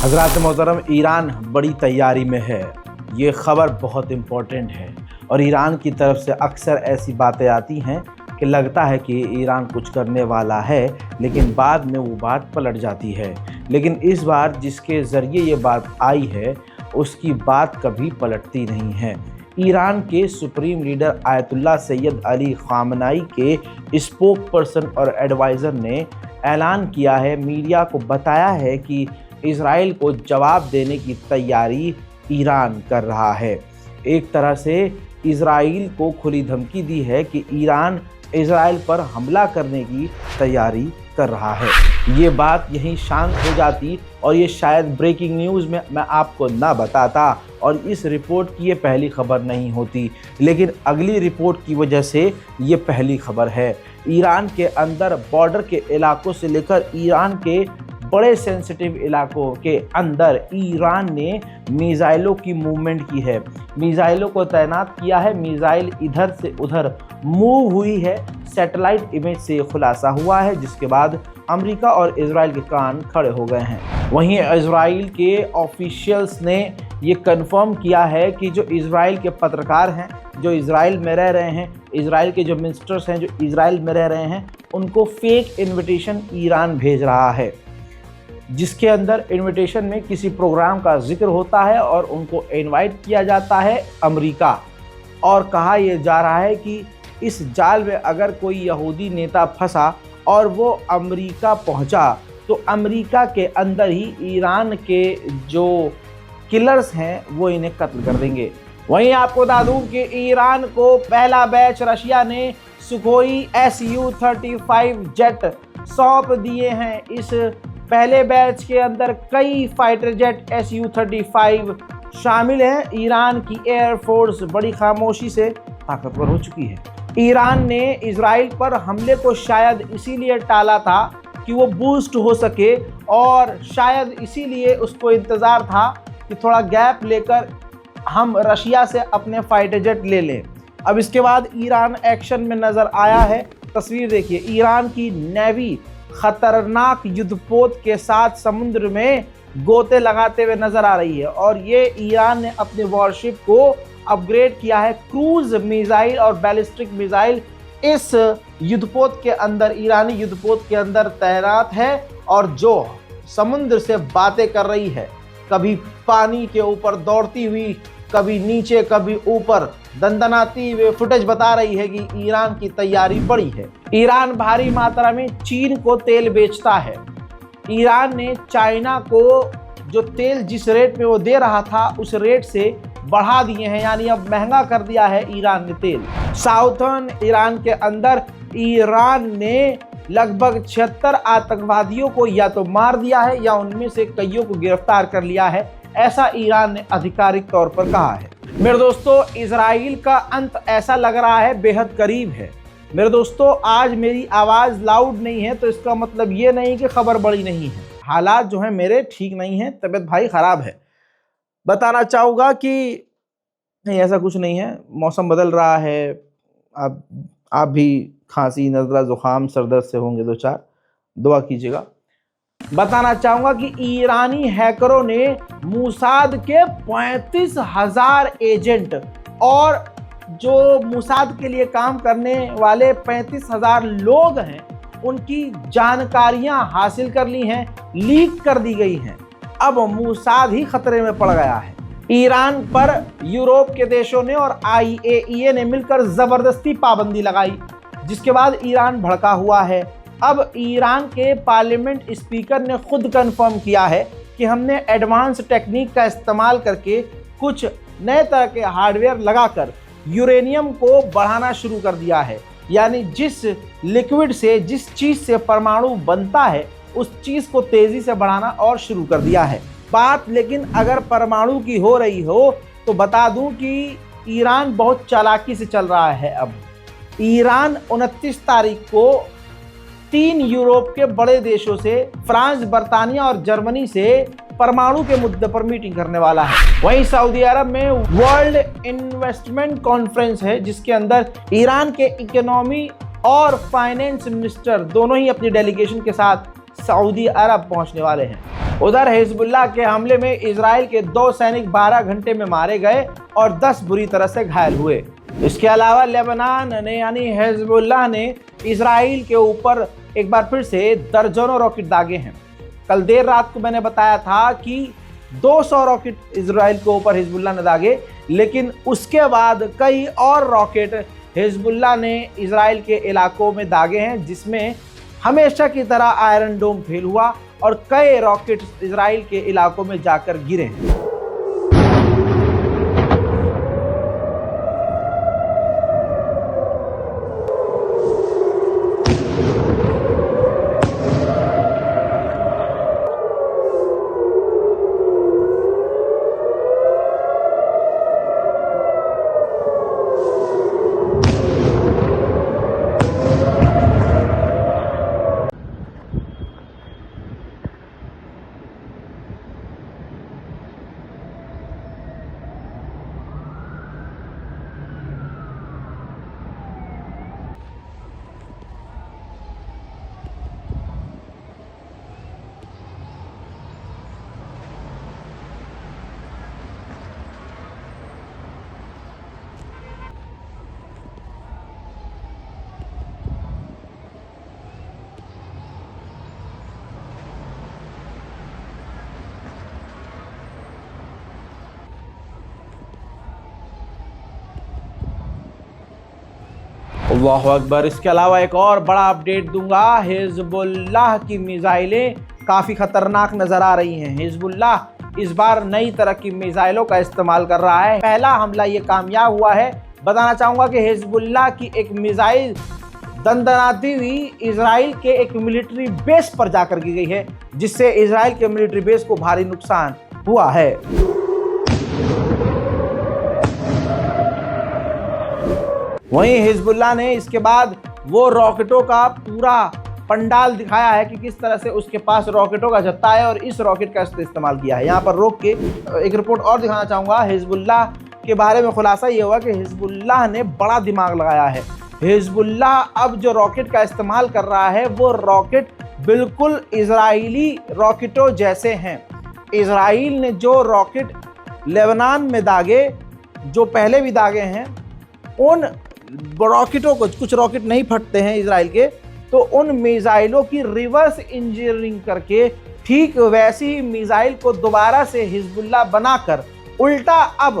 हज़रात मोहतरम, ईरान बड़ी तैयारी में है। ये ख़बर बहुत इम्पोर्टेंट है और ईरान की तरफ से अक्सर ऐसी बातें आती हैं कि लगता है कि ईरान कुछ करने वाला है, लेकिन बाद में वो बात पलट जाती है। लेकिन इस बार जिसके ज़रिए ये बात आई है उसकी बात कभी पलटती नहीं है। ईरान के supreme leader Ayatollah Syed Ali Khamenei के स्पोक पर्सन और एडवाइज़र ने ऐलान किया है, मीडिया को बताया है कि इज़राइल को जवाब देने की तैयारी ईरान कर रहा है। एक तरह से इज़राइल को खुली धमकी दी है कि ईरान इज़राइल पर हमला करने की तैयारी कर रहा है। ये बात यहीं शांत हो जाती और ये शायद ब्रेकिंग न्यूज़ में मैं आपको ना बताता और इस रिपोर्ट की ये पहली खबर नहीं होती, लेकिन अगली रिपोर्ट की वजह से ये पहली खबर है। ईरान के अंदर बॉर्डर के इलाकों से लेकर ईरान के बड़े सेंसिटिव इलाकों के अंदर ईरान ने मिसाइलों की मूवमेंट की है, मिसाइलों को तैनात किया है। मिसाइल इधर से उधर मूव हुई है। सैटेलाइट इमेज से खुलासा हुआ है, जिसके बाद अमेरिका और इजराइल के कान खड़े हो गए हैं। वहीं इजराइल के ऑफिशियल्स ने ये कंफर्म किया है कि जो इजराइल के पत्रकार हैं, जो इजराइल में रह रहे हैं, इजराइल के जो मिनिस्टर्स हैं जो इजराइल में रह रहे हैं, उनको फेक इन्विटेशन ईरान भेज रहा है, जिसके अंदर इनविटेशन में किसी प्रोग्राम का जिक्र होता है और उनको इनवाइट किया जाता है अमेरिका। और कहा यह जा रहा है कि इस जाल में अगर कोई यहूदी नेता फंसा और वो अमेरिका पहुंचा तो अमेरिका के अंदर ही ईरान के जो किलर्स हैं वो इन्हें कत्ल कर देंगे। वहीं आपको बता दूं कि ईरान को पहला बैच रशिया ने सुखोई Su-35 जेट सौंप दिए हैं। इस पहले बैच के अंदर कई फाइटर जेट Su-35 शामिल हैं। ईरान की एयरफोर्स बड़ी खामोशी से ताकतवर हो चुकी है। ईरान ने इजराइल पर हमले को शायद इसीलिए टाला था कि वो बूस्ट हो सके और शायद इसीलिए उसको इंतज़ार था कि थोड़ा गैप लेकर हम रशिया से अपने फाइटर जेट ले लें। अब इसके बाद ईरान एक्शन में नज़र आया है। तस्वीर देखिए, ईरान की नेवी खतरनाक युद्धपोत के साथ समुद्र में गोते लगाते हुए नजर आ रही है और ये ईरान ने अपने वॉरशिप को अपग्रेड किया है। क्रूज मिसाइल और बैलिस्टिक मिसाइल इस युद्धपोत के अंदर, ईरानी युद्धपोत के अंदर तैनात है और जो समुद्र से बातें कर रही है, कभी पानी के ऊपर दौड़ती हुई, कभी नीचे कभी ऊपर दंदनाती हुए फुटेज बता रही है कि ईरान की तैयारी बड़ी है। ईरान भारी मात्रा में चीन को तेल बेचता है। ईरान ने चाइना को जो तेल जिस रेट में वो दे रहा था उस रेट से बढ़ा दिए हैं, यानी अब महंगा कर दिया है ईरान ने तेल। साउथर्न ईरान के अंदर ईरान ने लगभग 76 आतंकवादियों को या तो मार दिया है या उनमें से कईयों को गिरफ्तार कर लिया है, ऐसा ईरान ने आधिकारिक तौर पर कहा है। मेरे दोस्तों, इजराइल का अंत ऐसा लग रहा है बेहद करीब है। मेरे दोस्तों, आज मेरी आवाज़ लाउड नहीं है तो इसका मतलब ये नहीं कि खबर बड़ी नहीं है। हालात जो हैं मेरे ठीक नहीं हैं, तबीयत भाई ख़राब है। बताना चाहूँगा कि नहीं, ऐसा कुछ नहीं है, मौसम बदल रहा है। आप भी खांसी, नज़ला, ज़ुकाम, सर दर्द से होंगे दो चार, दुआ कीजिएगा। बताना चाहूँगा कि ईरानी हैकरों ने मोसाद के 35,000 एजेंट और जो मोसाद के लिए काम करने वाले 35,000 लोग हैं, उनकी जानकारियां हासिल कर ली हैं, लीक कर दी गई हैं। अब मोसाद ही खतरे में पड़ गया है। ईरान पर यूरोप के देशों ने और IAEA ने मिलकर ज़बरदस्ती पाबंदी लगाई, जिसके बाद ईरान भड़का हुआ है। अब ईरान के पार्लियामेंट स्पीकर ने खुद कंफर्म किया है कि हमने एडवांस टेक्निक का इस्तेमाल करके कुछ नए तरह के हार्डवेयर लगाकर यूरेनियम को बढ़ाना शुरू कर दिया है, यानी जिस लिक्विड से, जिस चीज़ से परमाणु बनता है उस चीज़ को तेज़ी से बढ़ाना और शुरू कर दिया है। बात लेकिन अगर परमाणु की हो रही हो तो बता दूं कि ईरान बहुत चालाकी से चल रहा है। अब ईरान 29 तारीख को 3 यूरोप के बड़े देशों से, फ्रांस, बर्तानिया और जर्मनी से परमाणु के मुद्दे पर मीटिंग करने वाला है। वहीं सऊदी अरब में वर्ल्ड इन्वेस्टमेंट कॉन्फ्रेंस है, जिसके अंदर ईरान के इकोनॉमी और फाइनेंस मिनिस्टर दोनों ही अपनी डेलीगेशन के साथ सऊदी अरब पहुंचने वाले हैं। उधर हिजबुल्लाह के हमले में इजराइल के 2 सैनिक 12 घंटे में मारे गए और 10 बुरी तरह से घायल हुए। इसके अलावा लेबनान ने यानी हिजबुल्लाह ने इजराइल के ऊपर एक बार फिर से दर्जनों रॉकेट दागे हैं। कल देर रात को मैंने बताया था कि 200 रॉकेट इजराइल के ऊपर हिजबुल्लाह ने दागे, लेकिन उसके बाद कई और रॉकेट हिजबुल्लाह ने इजराइल के इलाकों में दागे हैं, जिसमें हमेशा की तरह आयरन डोम फेल हुआ और कई रॉकेट इजराइल के इलाकों में जाकर गिरे हैं। अल्लाह अकबर। इसके अलावा एक और बड़ा अपडेट दूंगा। हिजबुल्लाह की मिसाइलें काफ़ी ख़तरनाक नज़र आ रही हैं। हिजबुल्लाह इस बार नई तरह की मिसाइलों का इस्तेमाल कर रहा है। पहला हमला ये कामयाब हुआ है। बताना चाहूँगा कि हिजबुल्लाह की एक मिसाइल दंदनाती हुई इजराइल के एक मिलिट्री बेस पर जाकर गिर गई है, जिससे इजराइल के मिलिट्री बेस को भारी नुकसान हुआ है। वहीं हिजबुल्लाह ने इसके बाद वो रॉकेटों का पूरा पंडाल दिखाया है कि किस तरह से उसके पास रॉकेटों का जत्था है और इस रॉकेट का इस्तेमाल किया है। यहाँ पर रोक के एक रिपोर्ट और दिखाना चाहूँगा। हिजबुल्लाह के बारे में खुलासा ये हुआ कि हिजबुल्लाह ने बड़ा दिमाग लगाया है। हिजबुल्लाह अब जो रॉकेट का इस्तेमाल कर रहा है वो रॉकेट बिल्कुल इजरायली रॉकेटों जैसे हैं। इजराइल ने जो रॉकेट लेबनान में दागे, जो पहले भी दागे हैं, उन रॉकेटों को, कुछ रॉकेट नहीं फटते हैं इजराइल के, तो उन मिसाइलों की रिवर्स इंजीनियरिंग करके ठीक वैसी ही मिसाइल को दोबारा से हिजबुल्लाह बनाकर उल्टा अब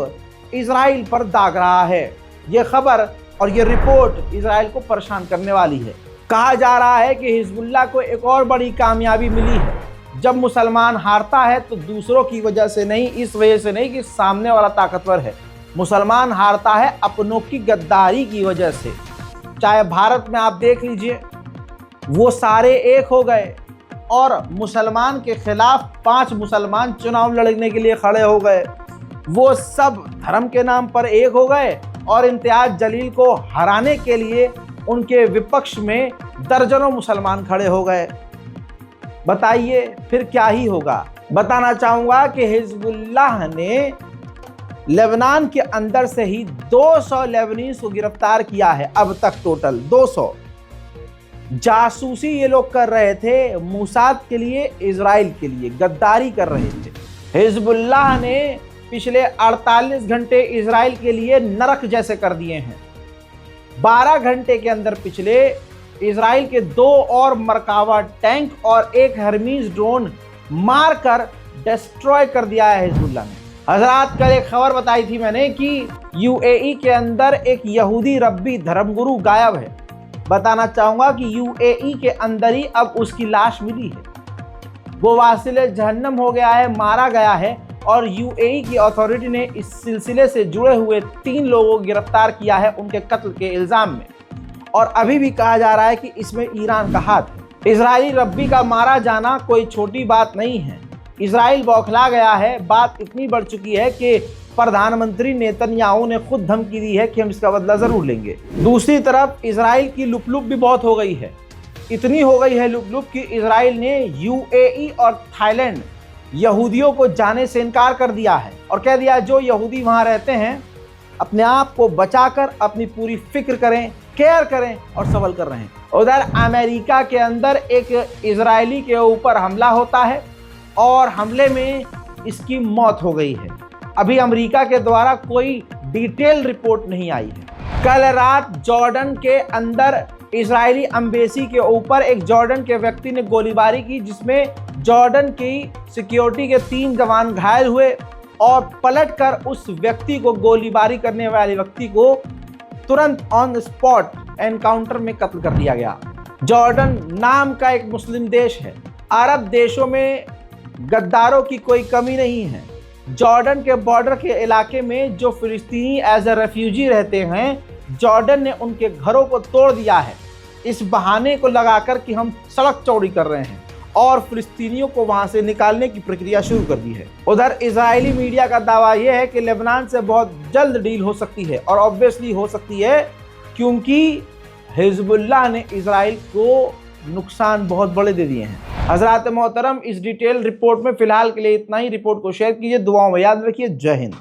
इजराइल पर दाग रहा है। यह खबर और ये रिपोर्ट इजराइल को परेशान करने वाली है। कहा जा रहा है कि हिजबुल्लाह को एक और बड़ी कामयाबी मिली है। जब मुसलमान हारता है तो दूसरों की वजह से नहीं, इस वजह से नहीं कि सामने वाला ताकतवर है। मुसलमान हारता है अपनों की गद्दारी की वजह से। चाहे भारत में आप देख लीजिए, वो सारे एक हो गए और मुसलमान के खिलाफ 5 मुसलमान चुनाव लड़ने के लिए खड़े हो गए। वो सब धर्म के नाम पर एक हो गए और इम्तियाज जलील को हराने के लिए उनके विपक्ष में दर्जनों मुसलमान खड़े हो गए। बताइए फिर क्या ही होगा। बताना चाहूँगा कि हिजबुल्लाह ने लेबनान के अंदर से ही 200 लेबनीज को गिरफ्तार किया है अब तक। टोटल 200 जासूसी ये लोग कर रहे थे मोसाद के लिए, इजराइल के लिए गद्दारी कर रहे थे। हिजबुल्लाह ने पिछले 48 घंटे इजराइल के लिए नरक जैसे कर दिए हैं। 12 घंटे के अंदर पिछले इजराइल के 2 और मरकावा टैंक और एक हर्मीज ड्रोन मारकर डिस्ट्रॉय कर दिया है हिजबुल्लाह ने। हजरात, कल एक खबर बताई थी मैंने कि यूएई के अंदर एक यहूदी रब्बी धर्मगुरु गायब है। बताना चाहूँगा कि यूएई के अंदर ही अब उसकी लाश मिली है। वो वासिले जहन्नम हो गया है, मारा गया है और यूएई की अथॉरिटी ने इस सिलसिले से जुड़े हुए 3 लोगों को गिरफ्तार किया है उनके कत्ल के इल्ज़ाम में। और अभी भी कहा जा रहा है कि इसमें ईरान का हाथ है। इजरायली रब्बी का मारा जाना कोई छोटी बात नहीं है। इजराइल बौखला गया है। बात इतनी बढ़ चुकी है कि प्रधानमंत्री नेतन्याहू ने खुद धमकी दी है कि हम इसका बदला ज़रूर लेंगे। दूसरी तरफ इजराइल की लुपलुप भी बहुत हो गई है। इतनी हो गई है लुपलुप कि इजराइल ने यूएई और थाईलैंड यहूदियों को जाने से इनकार कर दिया है और कह दिया जो यहूदी वहाँ रहते हैं अपने आप को बचाकर अपनी पूरी फिक्र करें, केयर करें और सबल कर रहे हैं। उधर अमेरिका के अंदर एक इजरायली के ऊपर हमला होता है। और हमले में इसकी मौत हो गई है। अभी अमेरिका के द्वारा कोई डिटेल रिपोर्ट नहीं आई है। कल रात जॉर्डन के अंदर इजरायली एम्बेसी के ऊपर एक जॉर्डन के व्यक्ति ने गोलीबारी की, जिसमें जॉर्डन की सिक्योरिटी के 3 जवान घायल हुए और पलटकर उस व्यक्ति को, गोलीबारी करने वाले व्यक्ति को तुरंत ऑन स्पॉट एनकाउंटर में कत्ल कर दिया गया। जॉर्डन नाम का एक मुस्लिम देश है। अरब देशों में गद्दारों की कोई कमी नहीं है। जॉर्डन के बॉर्डर के इलाके में जो फिलिस्तीनी एज ए रेफ्यूजी रहते हैं, जॉर्डन ने उनके घरों को तोड़ दिया है, इस बहाने को लगाकर कि हम सड़क चौड़ी कर रहे हैं, और फिलिस्तीनियों को वहां से निकालने की प्रक्रिया शुरू कर दी है। उधर इजरायली मीडिया का दावा यह है कि लेबनान से बहुत जल्द डील हो सकती है, और ऑब्वियसली हो सकती है क्योंकि हिजबुल्लाह ने इजराइल को नुकसान बहुत बड़े दे दिए हैं। हजरात मोहतरम, इस डिटेल रिपोर्ट में फिलहाल के लिए इतना ही। रिपोर्ट को शेयर कीजिए, दुआओं में याद रखिए। जय हिंद।